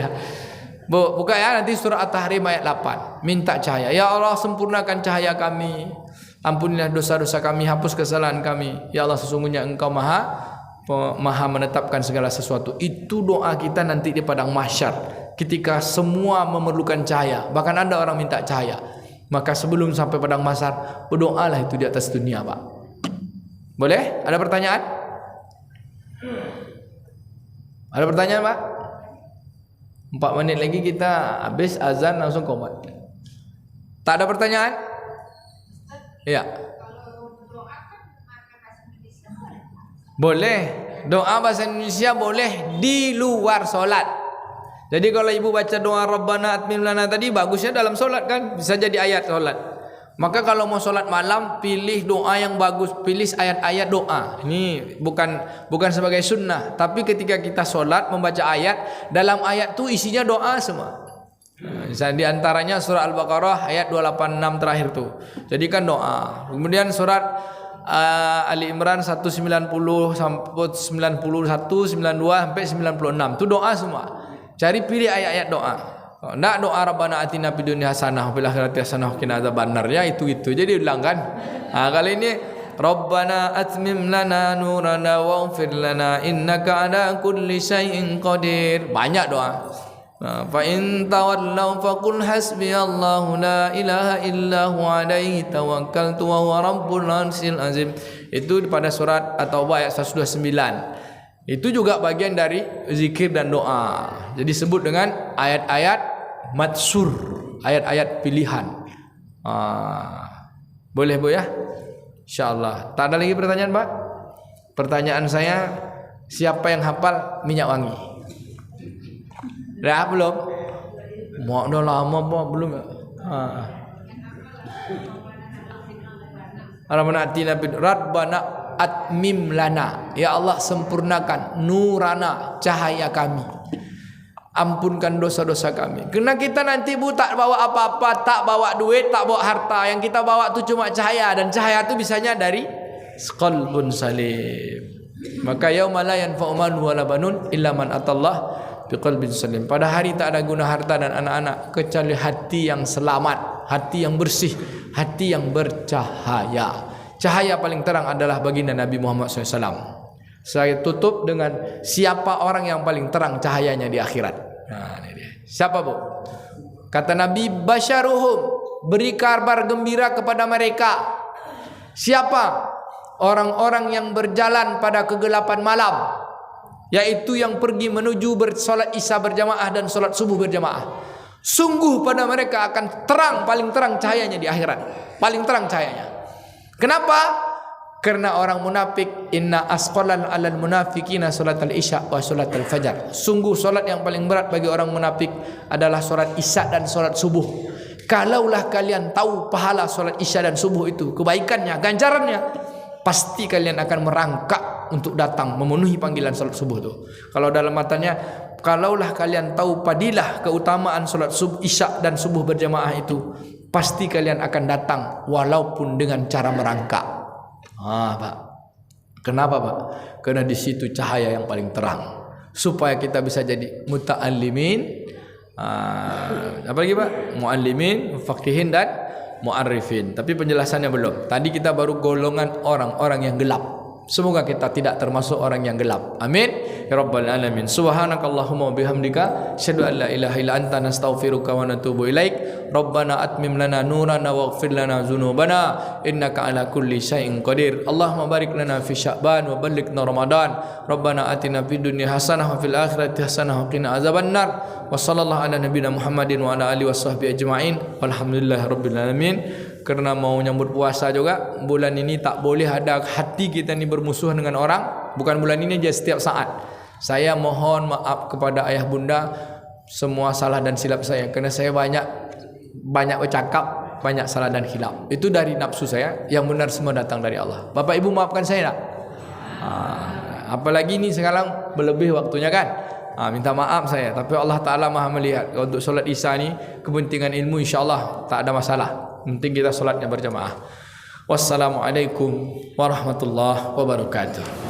Bu, buka ya nanti surah At-Tahrim ayat 8. Minta cahaya. Ya Allah, sempurnakan cahaya kami. Ampunilah dosa-dosa kami, hapus kesalahan kami. Ya Allah, sesungguhnya Engkau maha menetapkan segala sesuatu. Itu doa kita nanti di padang mahsyar. Ketika semua memerlukan cahaya. Bahkan ada orang minta cahaya. Maka sebelum sampai padang mahsyar, berdoalah itu di atas dunia, Pak. Boleh? Ada pertanyaan? Ada pertanyaan, Pak? 4 menit lagi kita habis azan langsung qomat. Tak ada pertanyaan? Ya. Boleh. Doa bahasa Indonesia boleh di luar solat. Jadi kalau ibu baca doa Rabbana atmim lana tadi bagusnya dalam solat kan, bisa jadi ayat solat. Maka kalau mau solat malam pilih doa yang bagus, pilih ayat-ayat doa. Ini bukan sebagai sunnah, tapi ketika kita solat membaca ayat, dalam ayat tu isinya doa semua. Misalnya di antaranya surah Al-Baqarah ayat 286 terakhir tu. Jadi kan doa. Kemudian surat Ali Imran 190 sampai 91, 92 sampai 96 tu doa semua. Cari pilih ayat-ayat doa. Nak doa Rabbana atina fid dunya hasanah wa fil akhirati hasanah wa qina adzabannar, ya itu. Jadi ulang kan. Kali ini Rabbana atmim lana nurana waghfir lana innaka ala kulli syai'in qadir. Banyak doa. Fa in tawallaw faqul hasbiyallahu la ilaha illa huwa alaihi tawakkaltu wa huwa rabbul arsyil azim. Itu pada surat At-Taubah ayat 129. Itu juga bagian dari zikir dan doa. Jadi sebut dengan ayat-ayat matsur, ayat-ayat pilihan. Boleh Bu ya? Insyaallah. Tak ada lagi pertanyaan, Pak? Pertanyaan saya, siapa yang hafal minyak wangi? Dah belum? Mau dah lama Pak, belum ya? Rabbana atmim lana, ya Allah sempurnakan nurana, cahaya kami, ampunkan dosa-dosa kami. Karena kita nanti Bu tak bawa apa-apa, tak bawa duit, tak bawa harta, yang kita bawa tu cuma cahaya, dan cahaya tu bisanya dari qalbun salim. Maka yauma la yanfa'u malun wala banun illa man atallah biqalbin salim. Pada hari tak ada guna harta dan anak-anak kecuali hati yang selamat, hati yang bersih, hati yang bercahaya. Cahaya paling terang adalah baginda Nabi Muhammad SAW. Saya tutup dengan siapa orang yang paling terang cahayanya di akhirat. Nah, ini dia. Siapa Bu? Kata Nabi, basyaruhum, beri kabar gembira kepada mereka. Siapa? Orang-orang yang berjalan pada kegelapan malam, yaitu yang pergi menuju bersolat isya berjamaah dan solat subuh berjamaah. Sungguh pada mereka akan terang, paling terang cahayanya di akhirat, paling terang cahayanya. Kenapa? Karena orang munafik, inna asqalan alal munafiqina salatal isya wa salatal fajar. Sungguh solat yang paling berat bagi orang munafik adalah solat isya dan solat subuh. Kalaulah kalian tahu pahala solat isya dan subuh itu, kebaikannya, ganjarannya, pasti kalian akan merangkak untuk datang memenuhi panggilan solat subuh itu. Kalau dalam matanya, kalaulah kalian tahu padilah keutamaan solat subuh, isya dan subuh berjamaah itu, pasti kalian akan datang walaupun dengan cara merangkak. Pak. Kenapa Pak? Karena di situ cahaya yang paling terang, supaya kita bisa jadi muta'allimin. Apa lagi Pak? Muallimin, faqihin dan mu'arrifin. Tapi penjelasannya belum. Tadi kita baru golongan orang-orang yang gelap. Semoga kita tidak termasuk orang yang gelap. Amin ya rabbal alamin. Subhanakallahumma wa bihamdika asyhadu an la ilaha illa anta nastaghfiruka wa natubu ilaik. Rabbana atmim lana nurana waghfir lana dzunubana innaka ala kulli syai'in qadir. Allahumma barik lana fi sya'ban wa ballighna ramadan. Rabbana atina fid dunya hasanah wa fil akhirati hasanah wa qina azabannar. Wa sallallahu ala nabiyyina Muhammadin wa ala alihi washabbihi ajma'in. Walhamdulillahirabbil alamin. Karena mau nyambut puasa juga, bulan ini tak boleh ada hati kita ni bermusuh dengan orang. Bukan bulan ini aja, setiap saat. Saya mohon maaf kepada ayah bunda semua salah dan silap saya, karena saya banyak bercakap, banyak salah dan hilaf. Itu dari nafsu saya, yang benar semua datang dari Allah. Bapak Ibu maafkan saya tak? Apalagi ni sekarang berlebih waktunya kan? Minta maaf saya, tapi Allah Ta'ala maha melihat. Untuk solat isya ni, kepentingan ilmu insyaAllah tak ada masalah. Penting kita solatnya berjamaah. Wassalamualaikum warahmatullahi wabarakatuh.